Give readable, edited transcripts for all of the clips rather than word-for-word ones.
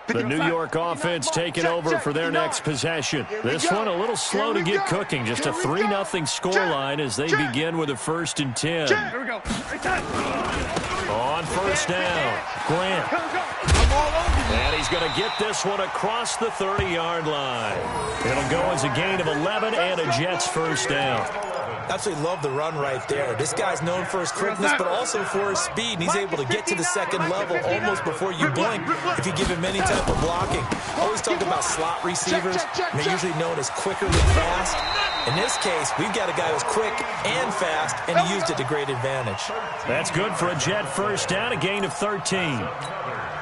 The New York offense taking over for their next possession. This one a little slow to get cooking. Just a 3-0 scoreline as they begin with a 1st and 10. Here we go. On first down, Grant. And he's going to get this one across the 30-yard line. It'll go as a gain of 11 and a Jets 1st down. Absolutely love the run right there. This guy's known for his quickness, but also for his speed, and he's able to get to the second level almost before you blink if you give him any type of blocking. Always talk about slot receivers, and they're usually known as quicker than fast. In this case, we've got a guy who's quick and fast, and he used it to great advantage. That's good for a Jet 1st down, a gain of 13.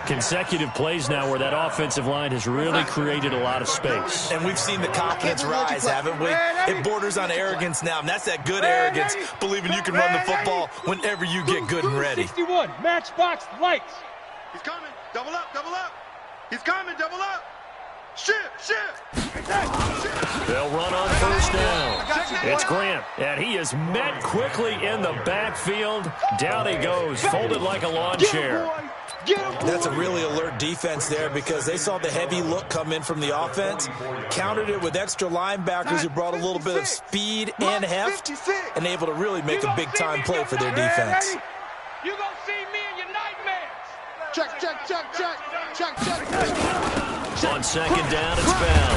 Consecutive plays now where that offensive line has really created a lot of space. And we've seen the confidence rise, haven't we? It borders on arrogance now, and that's that good arrogance, believing you can run the football whenever you get good and ready. 61, matchbox lights. He's coming. Double up, double up. He's coming, double up. Shift. They'll run on first down. It's Grant, and he is met quickly in the backfield. Down he goes, folded like a lawn chair. That's a really alert defense there because they saw the heavy look come in from the offense, countered it with extra linebackers who brought a little bit of speed and heft, and able to really make a big-time play for their defense. You gonna see me in your nightmares. Check. On second down, it's Bell.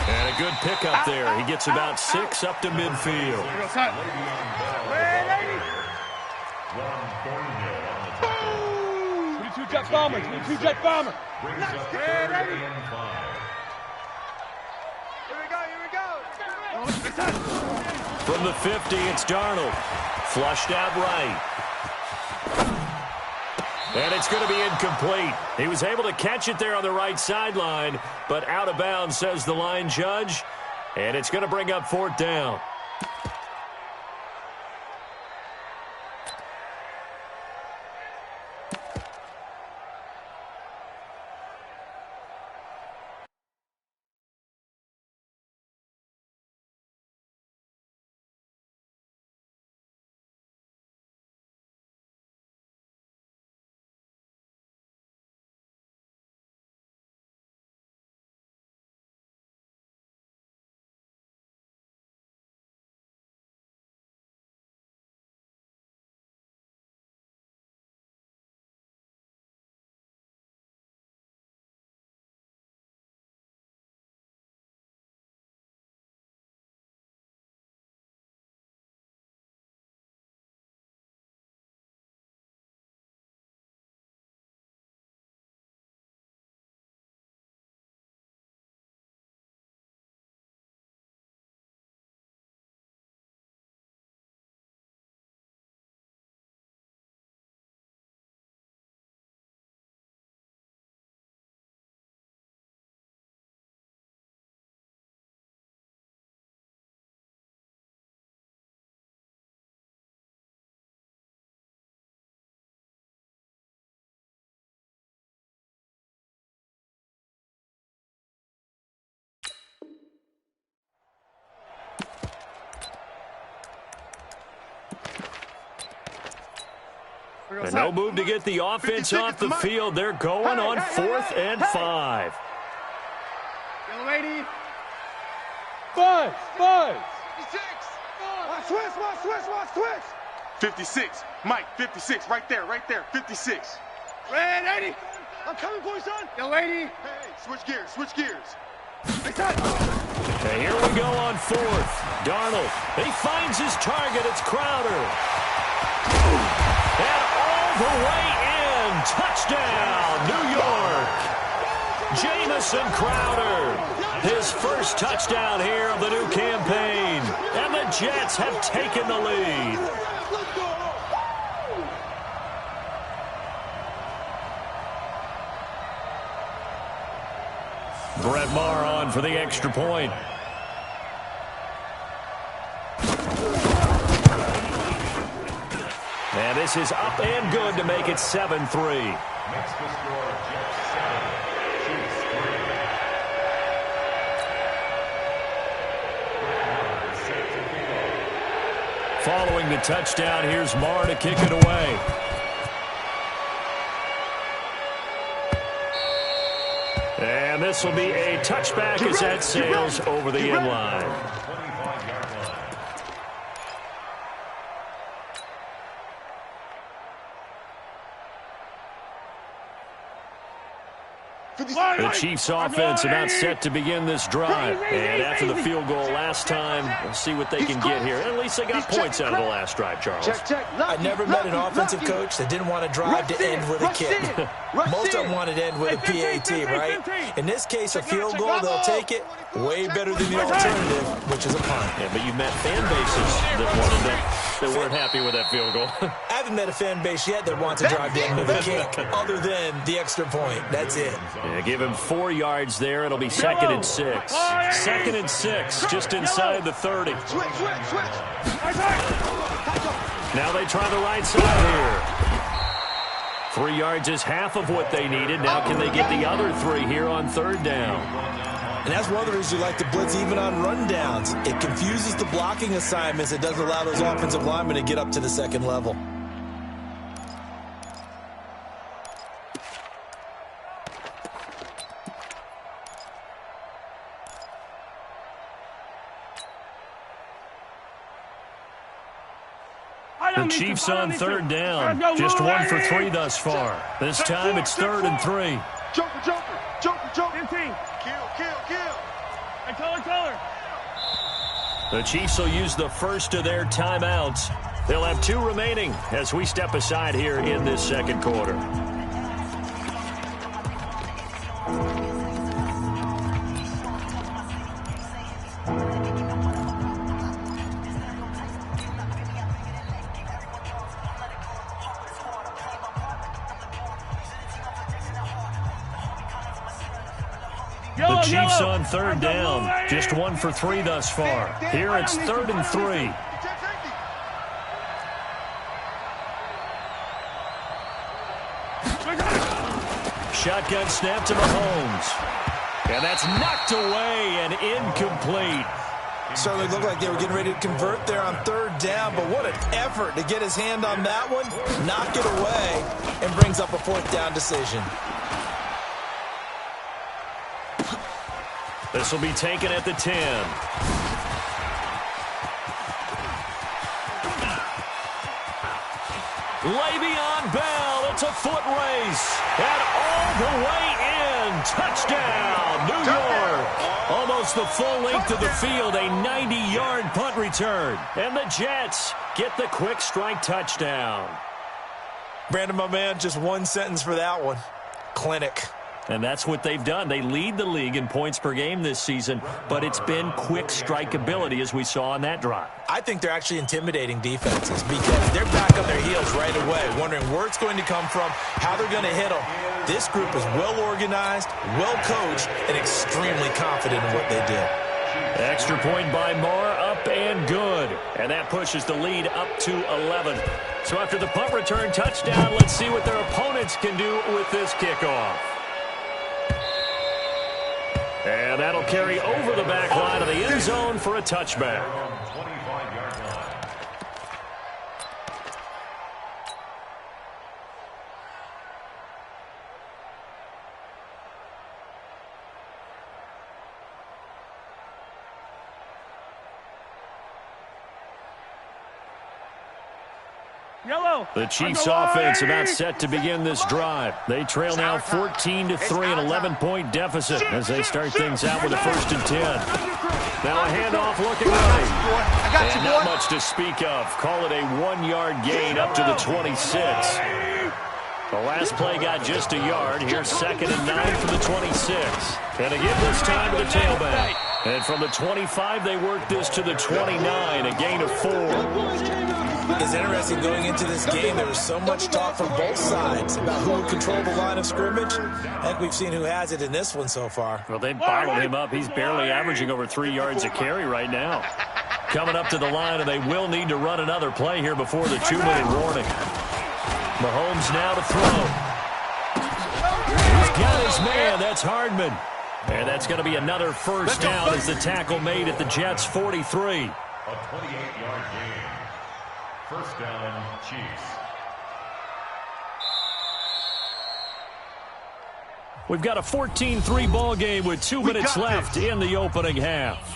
And a good pickup there. He gets about 6 up to midfield. 22 jet bomber, 22 jet bomber. Here we go. From the 50, it's Darnold. Flushed out right. And it's going to be incomplete. He was able to catch it there on the right sideline, but out of bounds, says the line judge. And it's going to bring up 4th down. And no move to get the offense off the field. They're going on 4th and 5. Young lady. Buzz. 56. 56. Mike, 56. Right there. 56. Red 80. I'm coming for you, son. Young lady. Hey, switch gears. And here we go on 4th. Darnold. He finds his target. It's Crowder. And all the way in. Touchdown, New York. Jamison Crowder. His first touchdown here of the new campaign. And the Jets have taken the lead. Brett Maher on for the extra point. And this is up and good to make it 7-3. Following the touchdown, here's Maher to kick it away. this will be a touchback as that sails over the end line. The Chiefs offense about set to begin this drive. And after the field goal last time, we'll see what they can get here. At least they got points out of the last drive, Charles. I never met an offensive coach that didn't want to drive to end with a kick. Most of them wanted to end with a PAT, right? In this case, a field goal, they'll take it. Way better than the alternative, which is a punt. Yeah, but you met fan bases that wanted that weren't happy with that field goal. I haven't met a fan base yet that wants to drive to end with a kick, other than the extra point. That's it. Yeah, give him 4 yards there. It'll be 2nd and 6. 2nd and 6, just inside the 30. Now they try the right side here. 3 yards is half of what they needed. Now can they get the other 3 here on 3rd down? And that's one of the reasons you like to blitz even on rundowns. It confuses the blocking assignments. It doesn't allow those offensive linemen to get up to the second level. The Chiefs on 3rd down. Just 1 for 3 thus far. This time it's 3rd and 3. The Chiefs will use the first of their timeouts. They'll have 2 remaining as we step aside here in this 2nd quarter. The Chiefs on 3rd down. Just 1 for 3 thus far. Here it's 3rd and 3. Shotgun snap to Mahomes. And that's knocked away and incomplete. Certainly looked like they were getting ready to convert there on 3rd down, but what an effort to get his hand on that one, knock it away, and brings up a 4th down decision. This will be taken at the 10. Le'Veon Bell, it's a foot race. And all the way in. Touchdown, New York. Almost the full length of the field, a 90-yard punt return. And the Jets get the quick strike touchdown. Brandon, my man, just one sentence for that one. Clinic. And that's what they've done. They lead the league in points per game this season, but it's been quick strike ability as we saw on that drive. I think they're actually intimidating defenses because they're back on their heels right away, wondering where it's going to come from, how they're going to hit them. This group is well organized, well coached, and extremely confident in what they do. Extra point by Moore, up and good. And that pushes the lead up to 11. So after the punt return touchdown, let's see what their opponents can do with this kickoff. And that'll carry over the back line of the end zone for a touchback. The Chiefs offense about set to begin this drive. They trail now 14-3, an 11-point deficit as they start things out with a 1st and 10. Now a handoff looking right. And not much to speak of. Call it a 1-yard gain up to the 26. The last play got just a yard. Here's 2nd and 9 for the 26. And again this time to the tailback. And from the 25, they work this to the 29, a gain of 4. It's interesting going into this game. There was so much talk from both sides about who would control the line of scrimmage. I think we've seen who has it in this one so far. Well, they bottled him up. He's barely averaging over 3 yards a carry right now. Coming up to the line, and they will need to run another play here before the 2-minute warning. Mahomes now to throw. He's got his man. That's Hardman. And that's going to be another 1st down as the tackle made at the Jets' 43. A 28-yard gain. 1st down, Chiefs. We've got a 14-3 ball game with 2 minutes left in the opening half.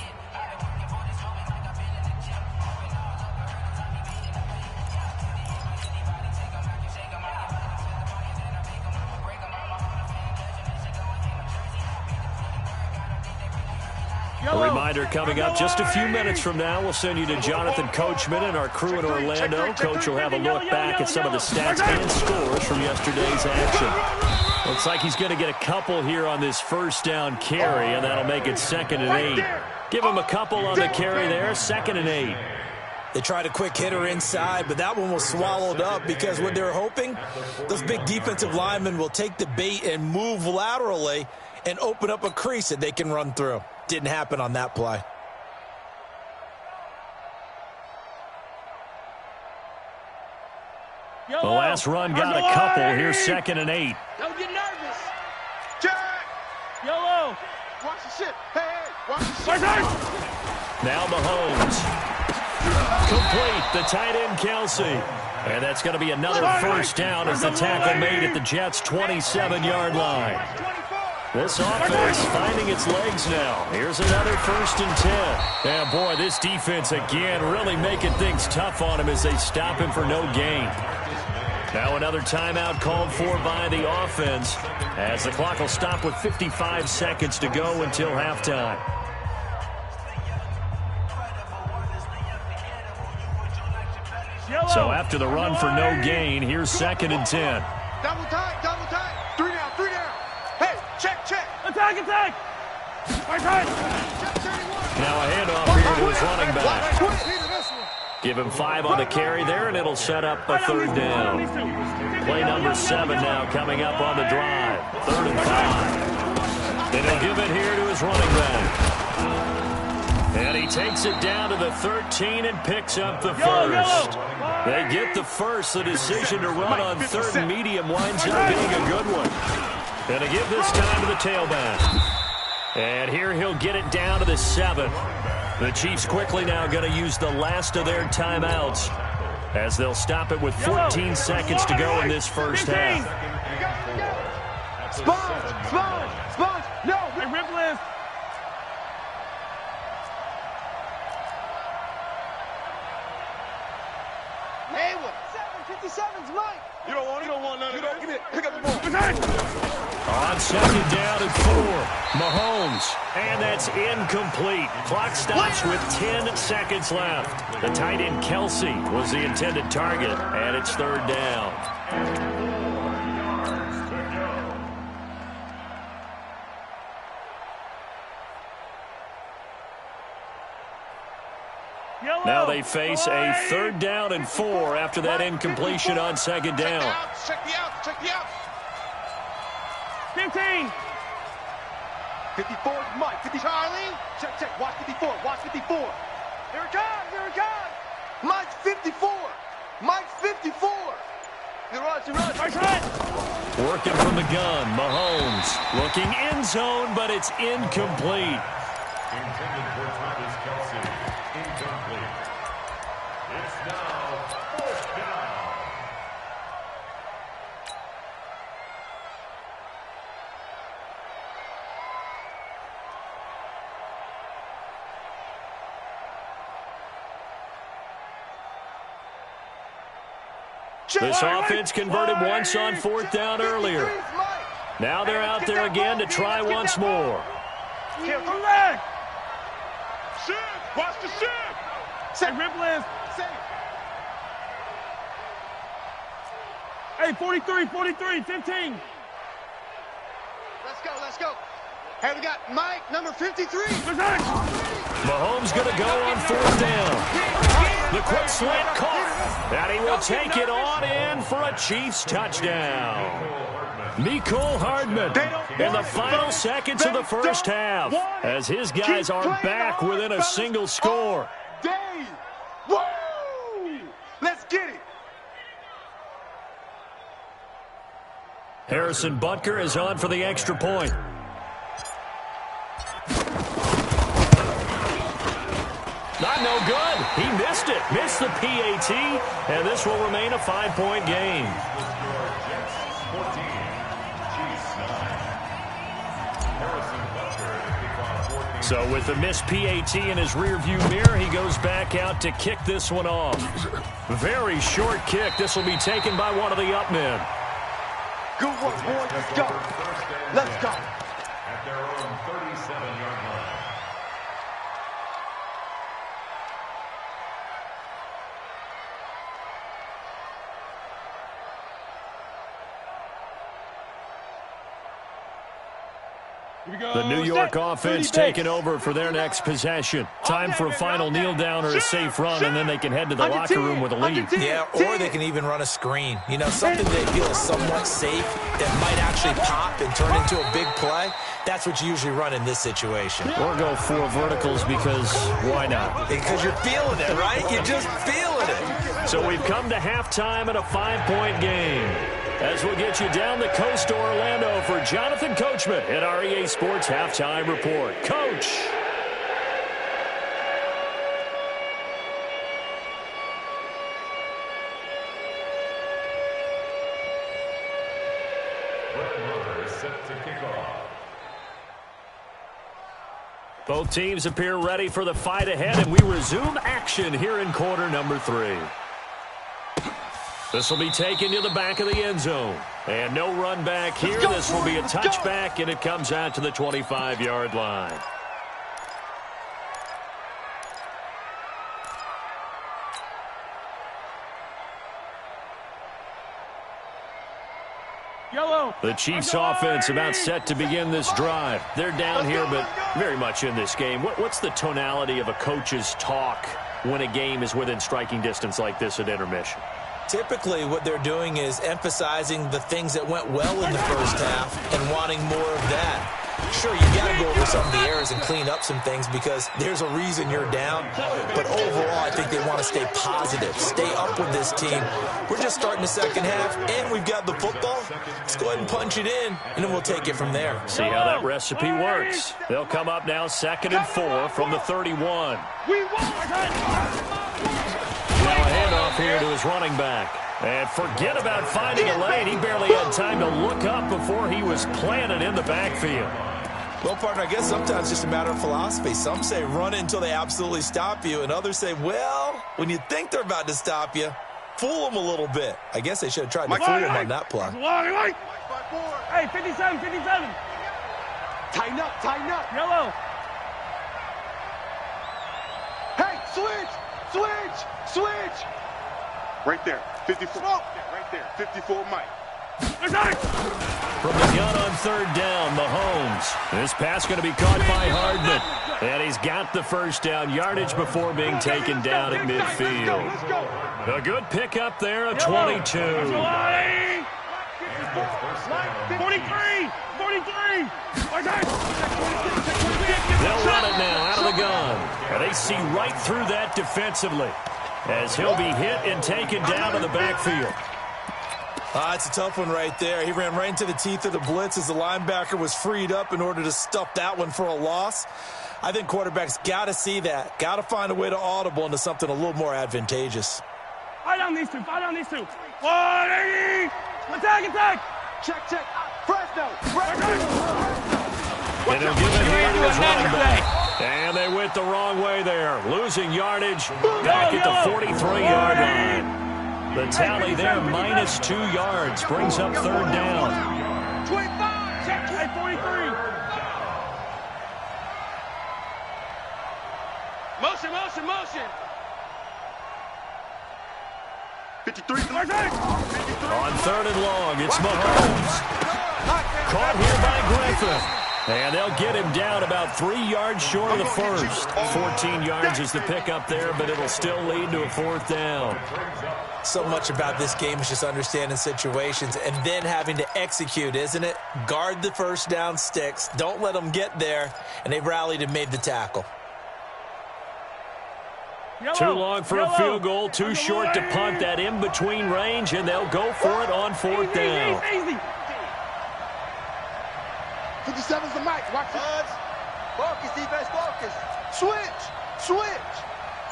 A reminder coming up just a few minutes from now. We'll send you to Jonathan Coachman and our crew in Orlando. Coach will have a look back at some of the stats and scores from yesterday's action. Looks like he's going to get a couple here on this first down carry, and that'll make it 2nd and 8. Give him a couple on the carry there, 2nd and 8. They tried a quick hitter inside, but that one was swallowed up because what they're hoping, those big defensive linemen will take the bait and move laterally and open up a crease that they can run through. Didn't happen on that play. The last run got a couple. Here's 2nd and 8. Don't get nervous. Jack! Yellow. Watch the shit. Hey, watch the shit. Now Mahomes. Complete, the tight end Kelsey. And that's going to be another first down as the tackle made at the Jets' 27-yard line. This offense finding its legs now. Here's another 1st and 10. And boy, this defense again really making things tough on him as they stop him for no gain. Now another timeout called for by the offense as the clock will stop with 55 seconds to go until halftime. So after the run for no gain, here's 2nd and 10. Double tight, double tight. 3 down, 3 down. Hey, check, check. Attack, attack. Now a handoff here to his running back. Give him 5 on the carry there, and it'll set up a 3rd down. Play number 7 now coming up on the drive. 3rd and 5. And he'll give it here to his running back. And he takes it down to the 13 and picks up the first. They get the first. The decision to run on 3rd and medium winds up being a good one. And to give this time to the tailback. And here he'll get it down to the 7. The Chiefs quickly now going to use the last of their timeouts as they'll stop it with 14 seconds to go in this first half. Sponge. No. Hey, rip left. Hey, what? 757's Mike. You don't want it? You don't want none of it. Give it. Pick up the ball. On 2nd down and 4, Mahomes, and that's incomplete. Clock stops with 10 seconds left. The tight end Kelsey was the intended target, and it's 3rd down. Now they face a 3rd down and 4 after that incompletion on 2nd down. Check the out. Check the out. 15. 54, Mike. 50, Charlie. Check, check. Watch 54. Watch 54. Here it comes. Mike's 54. Mike's 54. He runs. Working from the gun, Mahomes looking end zone, but it's incomplete. Intended for Travis Kelsey. Incomplete. It's now 4th down. This offense converted once on 4th down earlier. Now they're out there again to try once more. Correct. Shift. Watch the shift. Say rip left. Hey, 43, 15. Let's go. Hey, we got Mike, number 53. Mahomes going to go on 4th down. The quick slant caught, and he will take it on in for a Chiefs touchdown. Mecole Hardman in the final seconds of the first half as his guys are back within a single score. Woo! Let's get it. Harrison Butker is on for the extra point. Not no good. He missed it. Missed the PAT, and this will remain a 5-point game. So with the missed PAT in his rearview mirror, he goes back out to kick this one off. Very short kick. This will be taken by one of the up men. Good work, boy. Let's go. Let's go. At their own 37-yard line. The New York offense taking over for their next possession. Time for a final kneel down or a safe run, and then they can head to the locker room with a lead. Yeah, or they can even run a screen. You know, something they feel is somewhat safe that might actually pop and turn into a big play. That's what you usually run in this situation. Or go 4 verticals because why not? Because you're feeling it, right? You're just feeling it. So we've come to halftime in a 5-point game. As we'll get you down the coast to Orlando for Jonathan Coachman at our EA Sports Halftime Report. Coach. Set to kick off. Both teams appear ready for the fight ahead, and we resume action here in quarter number 3. This will be taken to the back of the end zone. And no run back here. This will be a touchback, and it comes out to the 25-yard line. Yellow. The Chiefs offense about set to begin this drive. They're down here, but very much in this game. What's the tonality of a coach's talk when a game is within striking distance like this at intermission? Typically, what they're doing is emphasizing the things that went well in the first half and wanting more of that. Sure, you got to go over some of the errors and clean up some things because there's a reason you're down. But overall, I think they want to stay positive, stay up with this team. We're just starting the second half, and we've got the football. Let's go ahead and punch it in, and then we'll take it from there. See how that recipe works. They'll come up now 2nd and 4 from the 31. Now a handoff here to his running back. And forget about finding a lane. He barely had time to look up before he was planted in the backfield. Well, partner, I guess sometimes it's just a matter of philosophy. Some say run it until they absolutely stop you, and others say, well, when you think they're about to stop you, fool them a little bit. I guess they should have tried to fool them on that play. Hey, 57, 57. Tighten up, tighten up. Yellow. Hey, switch. Right there. 54. Right there. 54 Mike. From the gun on 3rd down, Mahomes. This pass going to be caught by Hardman. And he's got the first down, yardage before being taken down at midfield. A good pickup there, a 22. 43. They'll run it now out of the gun. And they see right through that defensively as he'll be hit and taken down to the backfield. It's a tough one right there. He ran right into the teeth of the blitz as the linebacker was freed up in order to stuff that one for a loss. I think quarterbacks got to see that. Got to find a way to audible into something a little more advantageous. Fight on these two. 180. Attack. Check. Fresno. And he'll give it here to his running back. And they went the wrong way there. Losing yardage back at the 43-yard line. The tally there, -2 yards, brings up 3rd down. 25. Check. 43. Motion. 53. On 3rd and long, it's Mahomes. Caught here by Griffin. And they'll get him down about 3 yards short of the first. 14 yards is the pickup there, but it'll still lead to a 4th down. So much about this game is just understanding situations and then having to execute, isn't it? Guard the first down sticks. Don't let them get there. And they rallied and made the tackle. Too long for a field goal, too short to punt. That in-between range, and they'll go for it on 4th down. Easy. 57's the mic. Watch it. Focus, defense, focus. Switch.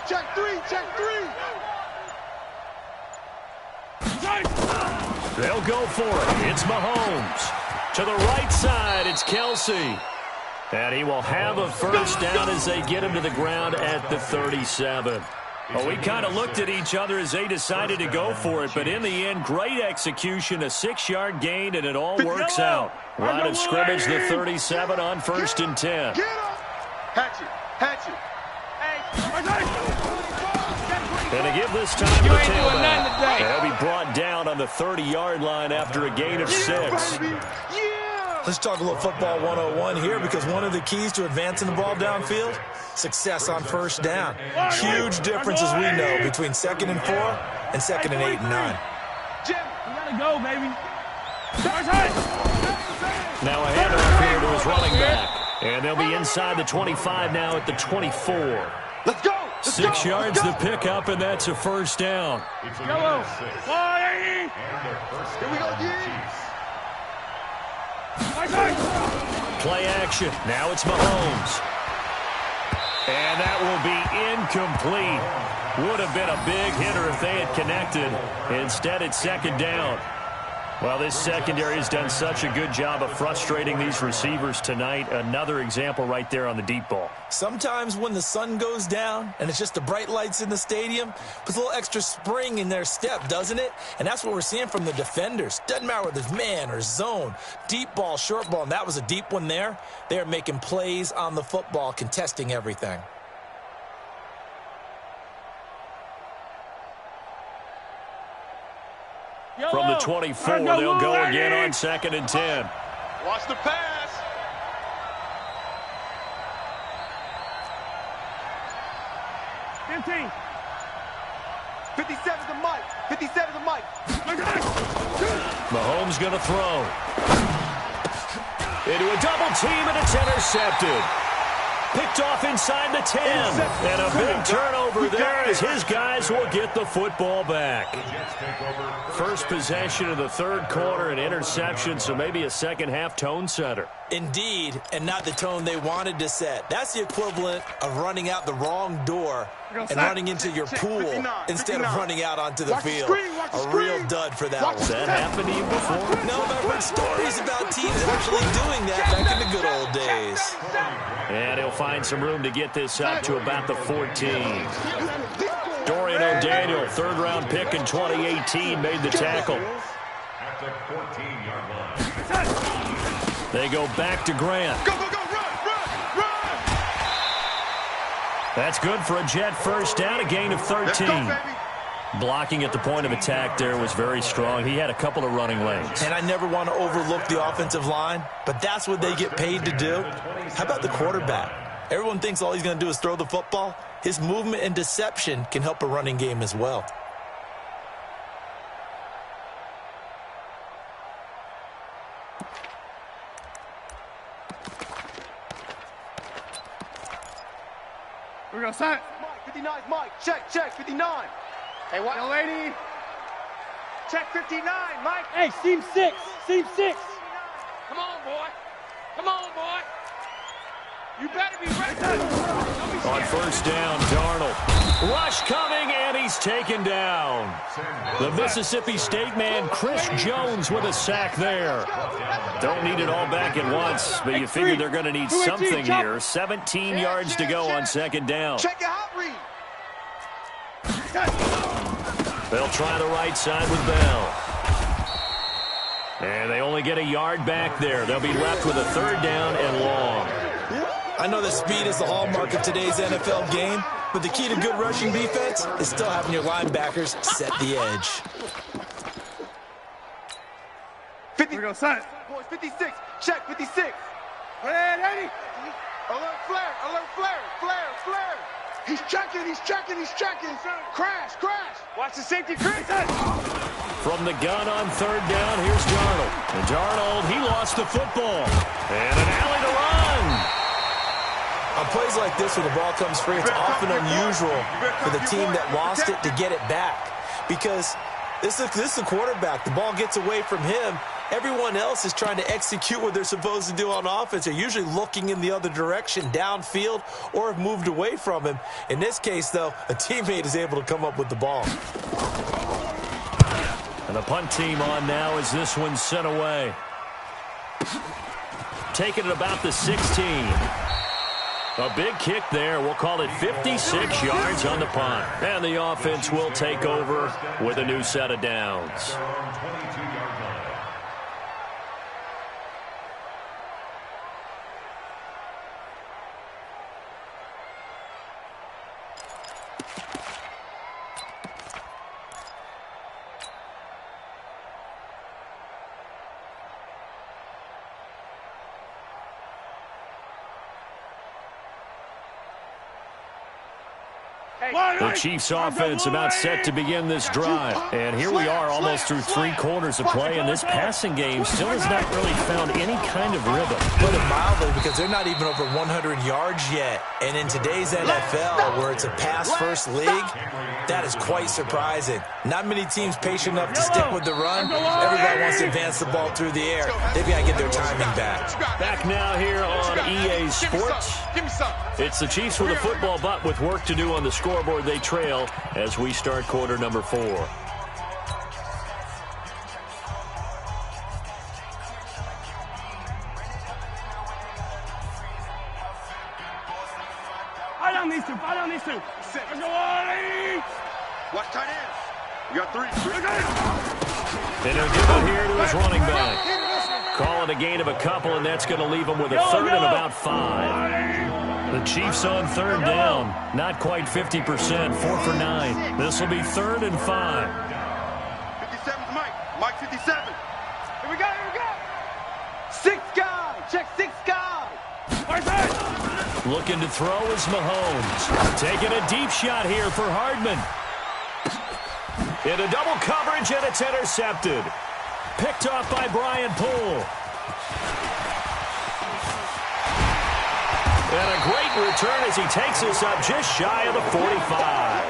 Check three. They'll go for it. It's Mahomes. To the right side, it's Kelsey. And he will have a first down as they get him to the ground at the 37. Well, we kind of looked at each other as they decided to go for it, but in the end, great execution, a 6-yard gain, and it all works out. Line of scrimmage, the 37 on 1st and 10. Hatchet. And to give this time to the tailback. He'll be brought down on the 30-yard line after a gain of 6. Let's talk a little football 101 here, because one of the keys to advancing the ball downfield, success on first down. Huge difference, as we know, between 2nd and 4 and 2nd and 8 and 9. You gotta go, baby. Now a handoff here to his running back. And they'll be inside the 25 now at the 24. Let's go. 6 yards the pickup, and that's a first down. Yellow. Here we go, Play action. Now it's Mahomes. And that will be incomplete. Would have been a big hitter if they had connected. Instead, it's 2nd down. Well, this secondary has done such a good job of frustrating these receivers tonight. Another example right there on the deep ball. Sometimes when the sun goes down and it's just the bright lights in the stadium, puts a little extra spring in their step, doesn't it? And that's what we're seeing from the defenders. Doesn't matter whether it's man or zone, deep ball, short ball, and that was a deep one there. They're making plays on the football, contesting everything. From the 24, they'll go again on 2nd and 10. Watch the pass. Empty. 57 to Mike. 57 to Mike. Mahomes going to throw. Into a double team, and it's intercepted. Picked off inside the 10. And a big turnover there as his guys will get the football back. First possession of the 3rd quarter, an interception, so maybe a second-half tone setter. Indeed, and not the tone they wanted to set. That's the equivalent of running out the wrong door and running into your pool instead of running out onto the field. A real dud for that one. Has that happened to you before? No, but I've heard stories about teams actually doing that back in the good old days. And he'll find some room to get this up to about the 14. Dorian O'Daniel, 3rd-round pick in 2018, made the tackle. At the 14-yard line. They go back to Grant. Go, run. That's good for a Jet first down, a gain of 13. Let's go, baby. Blocking at the point of attack there was very strong. He had a couple of running lanes. And I never want to overlook the offensive line, but that's what they get paid to do. How about the quarterback? Everyone thinks all he's going to do is throw the football. His movement and deception can help a running game as well. We're going to set. Mike, 59 Mike. Check, 59. Hey, what? Young lady. Check 59, Mike. Hey, seam 6. Seam 6. Come on, boy. You better be ready. On first down, Darnold. Rush coming, and he's taken down. The Mississippi State man, Chris Jones, with a sack there. Don't need it all back at once, but you figure they're going to need something here. 17 yards to go on 2nd down. Check your hot read. They'll try the right side with Bell. And they only get a yard back there. They'll be left with a 3rd down and long. I know that speed is the hallmark of today's NFL game, but the key to good rushing defense is still having your linebackers set the edge. 50. We're going to set. Boys, 56. Check 56. Ready. Alert flare. He's checking. Crash. Watch the safety, Chris. From the gun on 3rd down, here's Darnold. And Darnold, he lost the football. And an alley to run. On plays like this where the ball comes free, it's often unusual for the team that lost it to get it back. Because this is the quarterback. The ball gets away from him. Everyone else is trying to execute what they're supposed to do on offense. They're usually looking in the other direction, downfield, or have moved away from him. In this case, though, a teammate is able to come up with the ball. And the punt team on now as this one's sent away. taking it about the 16. A big kick there. We'll call it 56 yards on the punt. And the offense will take over with a new set of downs. The Chiefs offense about set to begin this drive. And here we are almost through 3 quarters of play, and this passing game still has not really found any kind of rhythm. Put it mildly, because they're not even over 100 yards yet. And in today's NFL, where it's a pass-first league, that is quite surprising. Not many teams patient enough to stick with the run. Everybody wants to advance the ball through the air. They've got to get their timing back. Back now here on EA Sports. It's the Chiefs with a football, but with work to do on the scoreboard. They trail as we start quarter number 4. Fight on these two. Fight on these two. Let's go, Artie. Watch tight ends. You got 3. And he'll give it here to his running back. Call it a gain of a couple, and that's going to leave him with a third and about 5. The Chiefs on third down. Not quite 50%. 4 for 9. This will be 3rd and 5. 57's Mike. Mike 57. Here we go. Here we go. 6 guy. Check 6 guy. Right side. Looking to throw is Mahomes. Taking a deep shot here for Hardman. In a double coverage, and it's intercepted. Picked off by Brian Poole. And a great return as he takes us up just shy of the 45.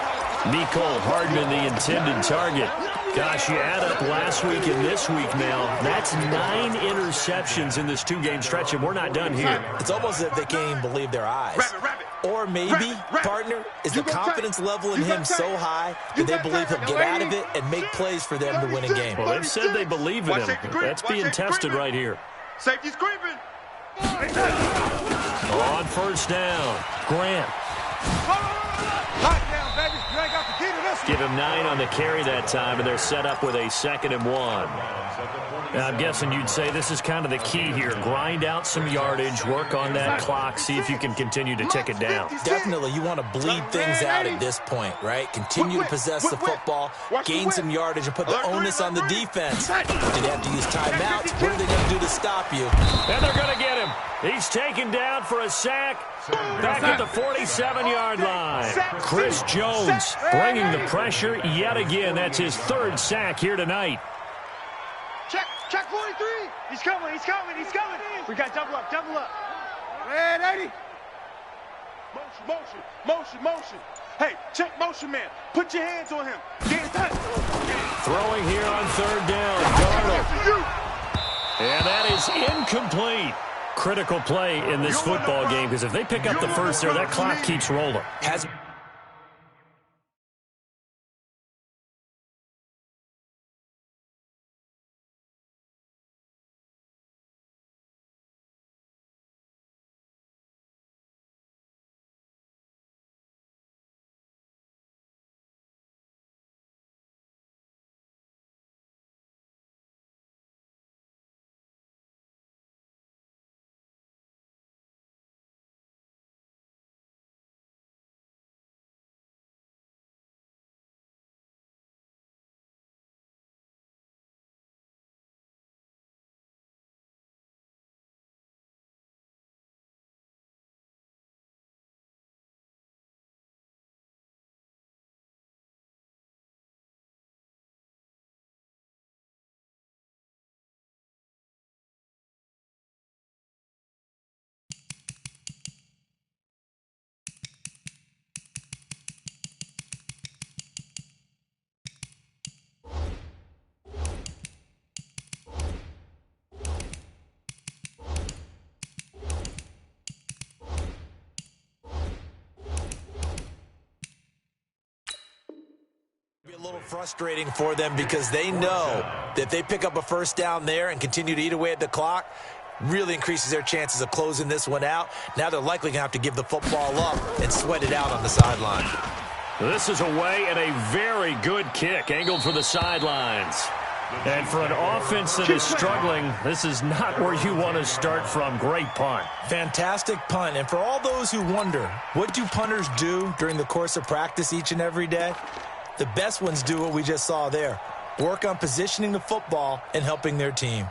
Mecole Hardman, the intended target. Gosh, you add up last week and this week now, that's 9 interceptions in this 2-game stretch, and we're not done here. It's almost as if they can't even believe their eyes. Or maybe, partner, is the confidence level in him so high that they believe he'll get out of it and make plays for them to win a game. Well, they've said they believe in him. That's being tested right here. Safety's creeping. On first down, Grant. Lockdown, baby. You ain't got the key to this one. Give him 9 on the carry that time, and they're set up with a 2nd and 1. Now, I'm guessing you'd say this is kind of the key here. Grind out some yardage, work on that clock, see if you can continue to tick it down. Definitely, you want to bleed things out at this point, right? Continue to possess the football, gain some yardage, and put the onus on the defense. Do they have to use timeouts? What are they going to do to stop you? And they're going to get him. He's taken down for a sack back at the 47-yard line. Chris Jones bringing the pressure yet again. That's his 3rd sack here tonight. Check 43. He's coming. He's coming. He's coming. We got double up. Double up. Red 80. Motion, motion, motion, motion. Hey, check motion man. Put your hands on him. Get it done. Throwing here on 3rd down. Darnold. And that is incomplete. Critical play in this football game, because if they pick up the first there, that clock keeps rolling. A little frustrating for them because they know that if they pick up a first down there and continue to eat away at the clock, Really increases their chances of closing this one out. Now they're likely going to have to give the football up and sweat it out on the sideline. This is away and a very good kick angled for the sidelines. And for an offense that is struggling, this is not where you want to start from. Great punt. Fantastic punt. And for all those who wonder, what do punters do during the course of practice each and every day? The best ones do what we just saw there. Work on positioning the football and helping their team.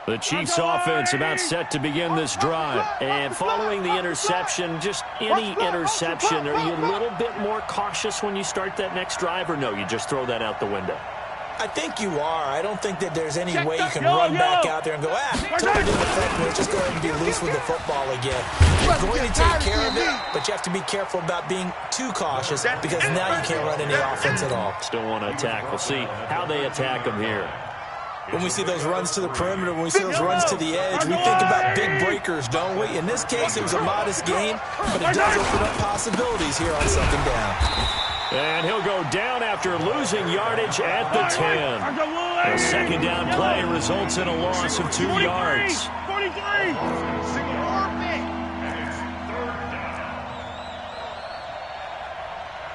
The Chiefs offense about set to begin this drive. And following the interception, just any interception, are you a little bit more cautious when you start that next drive, or no, you just throw that out the window? I think you are. I don't think that there's any way you can run back out there and go, totally didn't affect me. Let's just go ahead and be loose with the football again. You're going to take care of it, but you have to be careful about being too cautious because now you can't run any offense at all. Still want to attack. We'll see how they attack them here. When we see those runs to the perimeter, when we see those runs to the edge, we think about big breakers, don't we? In this case, it was a modest gain, but it does open up possibilities here on second down. And he'll go down after losing yardage at the 10. The second down play results in a loss of 2 yards. 43.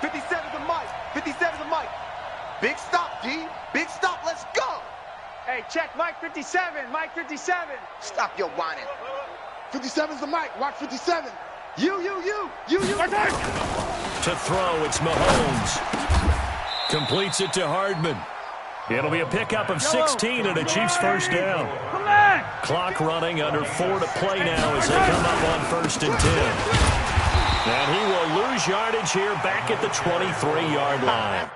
57's a mic. 57's a mic. Big stop, D. Big stop. Let's go. Hey, check Mike 57. Mike 57. Stop your whining. 57's the mic. Watch 57. You. To throw, it's Mahomes. Completes it to Hardman. It'll be a pickup of 16 and a Chiefs first down. Come back. Clock running, under 4 to play now as they come up on 1st and 10. And he will lose yardage here back at the 23-yard line.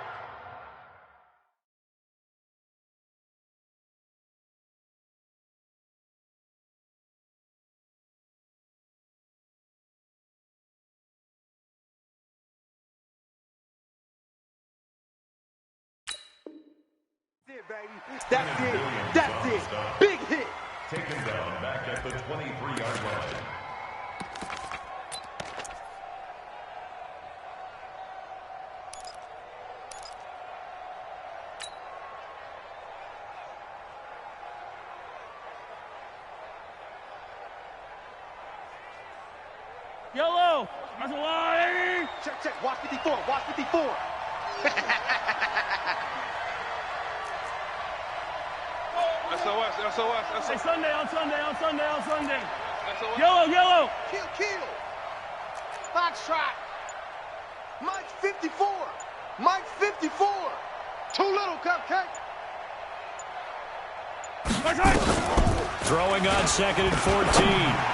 Baby. That's it. Big hit. Taken down back at the 23-yard line. Yellow. That's a line. Check. Watch 54. Watch 54. SOS. Hey, Sunday. Yellow. Kill. Foxtrot. Mike 54. Mike 54. Too little, cupcake. Throwing on 2nd and 14.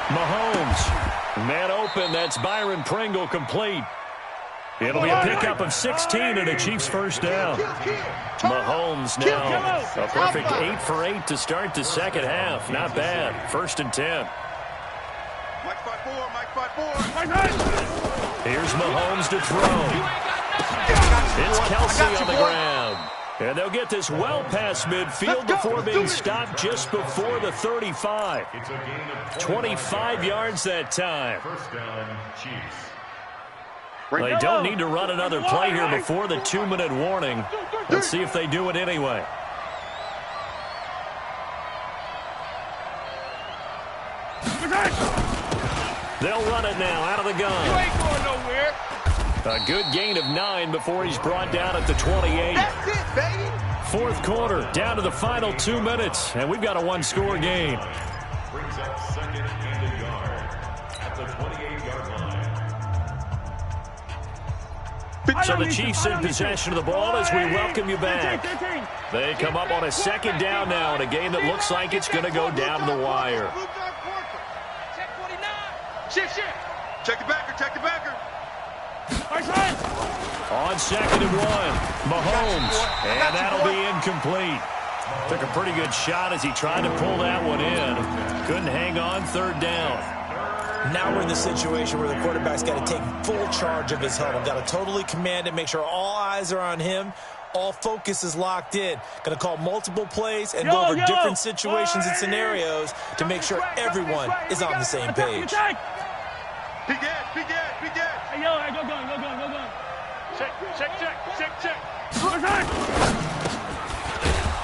Mahomes. Man open. That's Byron Pringle complete. It'll be a pickup of 16 and a Chiefs first down. Mahomes now a perfect 8 for 8 to start the second half. Not bad. 1st and 10. Mike 5-4. Here's Mahomes to throw. It's Kelsey on the ground. And they'll get this well past midfield before being stopped just before the 35. 25 yards that time. First down, Chiefs. They don't need to run another play here before the 2-minute warning. Let's see if they do it anyway. They'll run it now out of the gun. You ain't going nowhere. A good gain of 9 before he's brought down at the 28. That's it, baby. 4th quarter, down to the final 2 minutes, and we've got a 1-score game. Brings up 2nd and a yard at the 28-yard line. So the Chiefs in possession of the ball as we welcome you back. They come up on a 2nd down now in a game that looks like it's going to go down to the wire. Check 49. Shift. Check the backer. On 2nd and 1, Mahomes, and that'll be incomplete. Took a pretty good shot as he tried to pull that one in. Couldn't hang on 3rd down. Now we're in the situation where the quarterback's got to take full charge of his huddle. Got to totally command it, make sure all eyes are on him. All focus is locked in. Going to call multiple plays and go over different situations and scenarios to make sure everyone is on the same page. Big Ed. Hey, Check.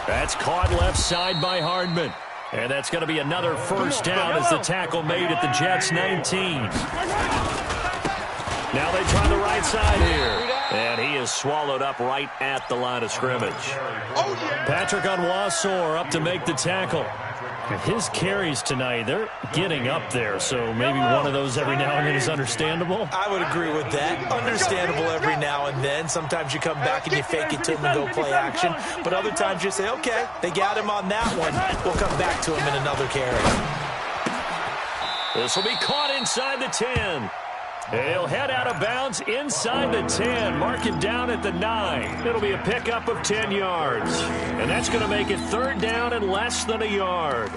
That's caught left side by Hardman. And that's going to be another first down as the tackle made at the Jets' 19. Now they try the right side here. And he is swallowed up right at the line of scrimmage. Patrick Onwuasor up to make the tackle. His carries tonight, they're getting up there, so maybe one of those every now and then is understandable. I would agree with that. Understandable every now and then. Sometimes you come back and you fake it to him and go play action. But other times you say, okay, they got him on that one. We'll come back to him in another carry. This will be caught inside the 10. He'll head out of bounds inside the 10. Mark him down at the 9. It'll be a pickup of 10 yards. And that's going to make it third down and less than a yard.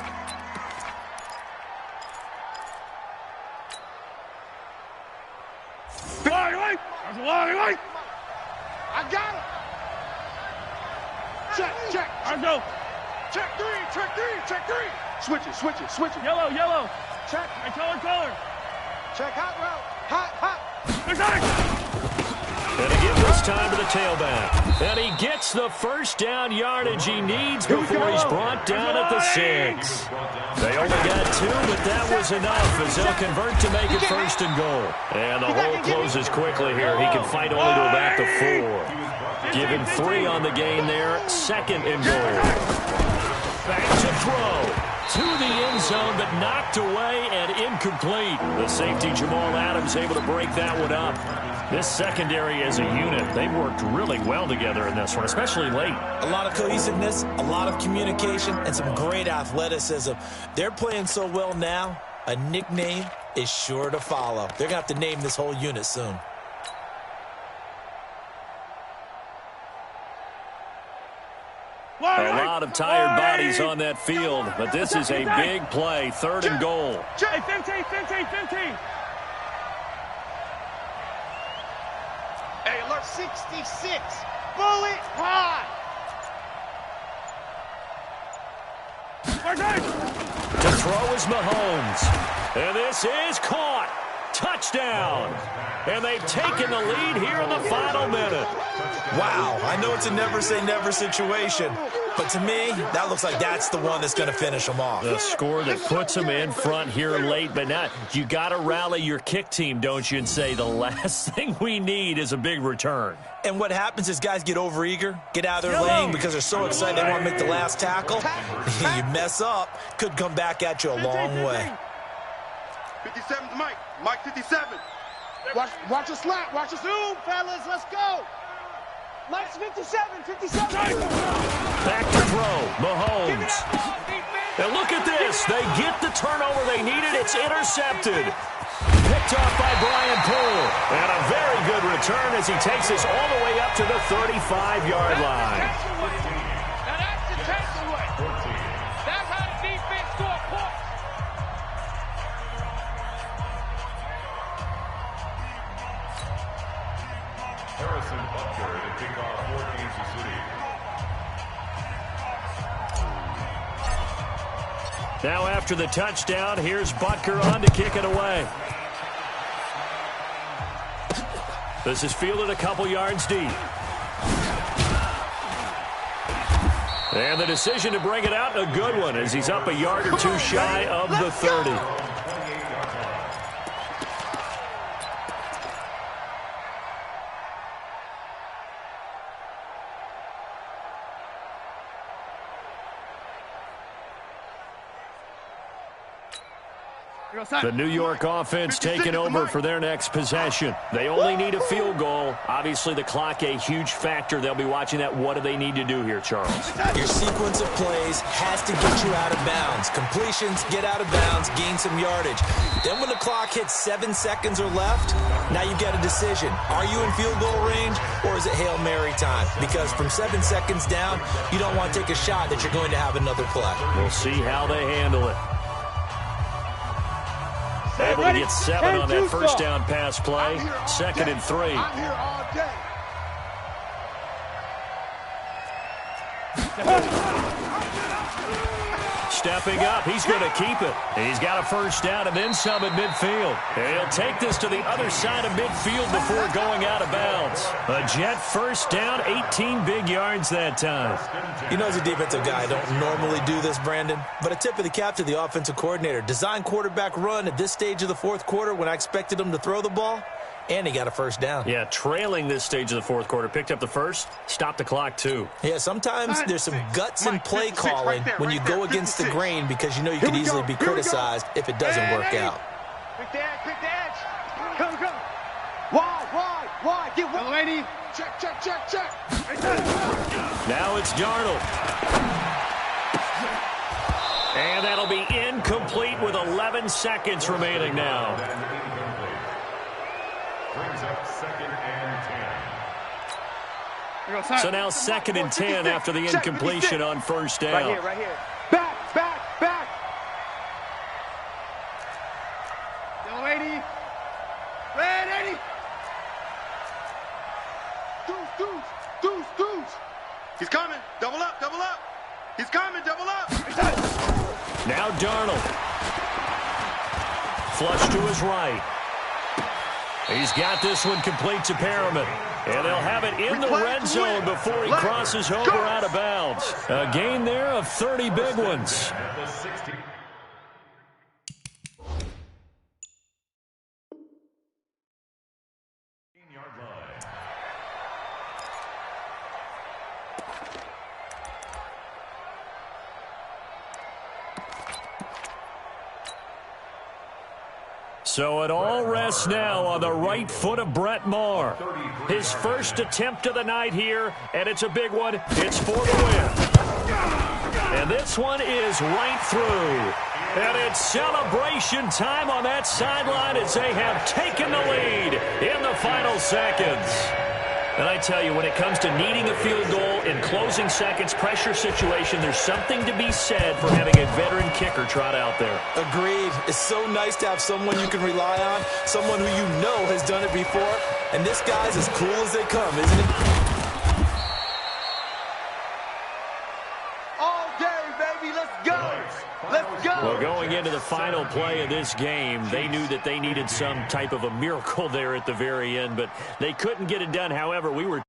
I got him. Check. I go. Check three. Switch it. Yellow. Check. Color. Check hot route. Hot. And he gives this time to the tailback. And he gets the first down yardage he needs before he's brought down at the 6. They only got 2, but that was enough as they'll convert to make it first and goal. And the hole closes quickly here. He can fight only to about the 4. Give him 3 on the gain there. Second and goal. Back to throw. To the end zone, but knocked away and incomplete. The safety, Jamal Adams, able to break that one up. This secondary as a unit, they've worked really well together in this one, especially late. A lot of cohesiveness, a lot of communication, and some great athleticism. They're playing so well now, a nickname is sure to follow. They're going to have to name this whole unit soon. A lot of tired bodies on that field, but this is a big play, third and goal. Hey, 15. Hey, alert 66. Bullet high. To throw is Mahomes. And this is caught. Touchdown. And they've taken the lead here in the final minute. Wow, I know it's a never-say-never situation, but to me, that looks like that's the one that's going to finish them off. The score that puts them in front here late, but now you got to rally your kick team, don't you, and say the last thing we need is a big return. And what happens is guys get overeager, get out of their lane because they're so excited they want to make the last tackle. You mess up, could come back at you a long way. 57's Mike. Mike 57. Watch the slap. Watch the zoom, fellas. Let's go. Mike's 57. Back to throw. Mahomes. And look at this. They get the turnover they needed. It's intercepted. Picked off by Brian Poole. And a very good return as he takes us all the way up to the 35-yard line. Now that's the takeaway. That's how the defense score points. Harrison Butker to kick off for Kansas City. Now after the touchdown, here's Butker on to kick it away. This is fielded a couple yards deep. And the decision to bring it out, a good one, as he's up a yard or 2 shy of the 30. The New York offense taking over for their next possession. They only need a field goal. Obviously, the clock a huge factor. They'll be watching that. What do they need to do here, Charles? Your sequence of plays has to get you out of bounds. Completions, get out of bounds, gain some yardage. Then when the clock hits 7 seconds or left, now you've got a decision. Are you in field goal range, or is it Hail Mary time? Because from 7 seconds down, you don't want to take a shot that you're going to have another play. We'll see how they handle it. Able to get 7 on that first down pass play. 2nd and 3. I'm here all day. stepping up. He's going to keep it. He's got a first down and then some at midfield. And he'll take this to the other side of midfield before going out of bounds. A Jet first down, 18 big yards that time. You know, as a defensive guy, I don't normally do this, Brandon, but a tip of the cap to the offensive coordinator. Design quarterback run at this stage of the fourth quarter when I expected him to throw the ball, and he got a first down. Yeah, trailing this stage of the fourth quarter. Picked up the first, stopped the clock too. Yeah, sometimes there's some guts in play calling when you go against the grain because you know you could easily be criticized if it doesn't work out. Pick the edge. Come. Wide. Get one. Lady. Check. Now it's Darnold. And that'll be incomplete with 11 seconds remaining now. Brings up 2nd and 10. So now 2nd and 10 after the incompletion on first down. Right here. Back. Yellow 80. Red 80. Deuce. He's coming. Double up. He's coming. Double up. Now Darnold. Flush to his right. He's got this one complete to Perriman. And they'll have it in the red zone before he crosses over out of bounds. A gain there of 30 big ones. At the 16. So it all rests now on the right foot of Brett Maher. His first attempt of the night here, and it's a big one. It's for the win. And this one is right through. And it's celebration time on that sideline as they have taken the lead in the final seconds. And I tell you, when it comes to needing a field goal in closing seconds, pressure situation, there's something to be said for having a veteran kicker trot out there. Agreed. It's so nice to have someone you can rely on, someone who you know has done it before. And this guy's as cool as they come, isn't he? All day, baby. Let's go. Well, going into the final play of this game, they knew that they needed some type of a miracle there at the very end, but they couldn't get it done. However, we were